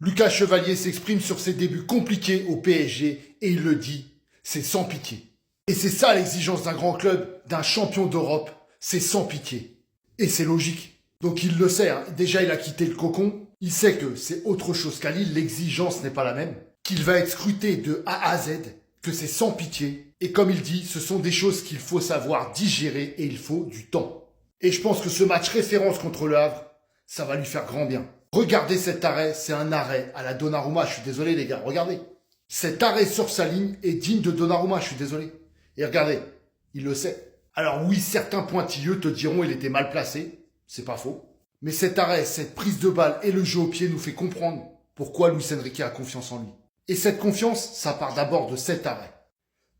Lucas Chevalier s'exprime sur ses débuts compliqués au PSG et il le dit, c'est sans pitié. Et c'est ça l'exigence d'un grand club, d'un champion d'Europe, c'est sans pitié. Et c'est logique. Donc il le sait, hein. Déjà il a quitté le cocon, il sait que c'est autre chose qu'à Lille, l'exigence n'est pas la même, qu'il va être scruté de A à Z, que c'est sans pitié. Et comme il dit, ce sont des choses qu'il faut savoir digérer et il faut du temps. Et je pense que ce match référence contre le Havre, ça va lui faire grand bien. Regardez cet arrêt, c'est un arrêt à la Donnarumma, je suis désolé les gars, regardez. Cet arrêt sur sa ligne est digne de Donnarumma, je suis désolé. Et regardez, il le sait. Alors oui, certains pointilleux te diront il était mal placé, c'est pas faux. Mais cet arrêt, cette prise de balle et le jeu au pied nous fait comprendre pourquoi Luis Enrique a confiance en lui. Et cette confiance, ça part d'abord de cet arrêt.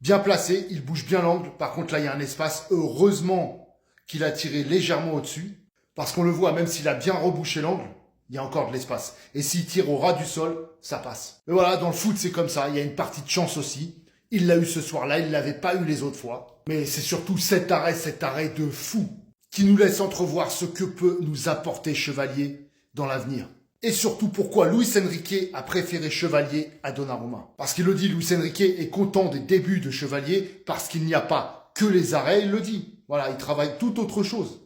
Bien placé, il bouge bien l'angle, par contre là il y a un espace, heureusement qu'il a tiré légèrement au-dessus, parce qu'on le voit, même s'il a bien rebouché l'angle, il y a encore de l'espace. Et s'il tire au ras du sol, ça passe. Mais voilà, dans le foot c'est comme ça, il y a une partie de chance aussi. Il l'a eu ce soir-là, il ne l'avait pas eu les autres fois. Mais c'est surtout cet arrêt de fou, qui nous laisse entrevoir ce que peut nous apporter Chevalier dans l'avenir. Et surtout pourquoi Luis Enrique a préféré Chevalier à Donnarumma. Parce qu'il le dit, Luis Enrique est content des débuts de Chevalier parce qu'il n'y a pas que les arrêts, il le dit. Voilà, il travaille tout autre chose.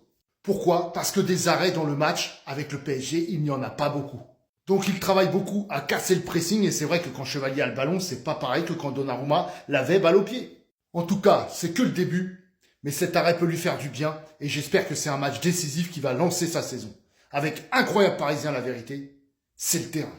Pourquoi? Parce que des arrêts dans le match avec le PSG, il n'y en a pas beaucoup. Donc il travaille beaucoup à casser le pressing et c'est vrai que quand Chevalier a le ballon, c'est pas pareil que quand Donnarumma l'avait balle au pied. En tout cas, c'est que le début, mais cet arrêt peut lui faire du bien et j'espère que c'est un match décisif qui va lancer sa saison. Avec incroyable parisien la vérité, c'est le terrain.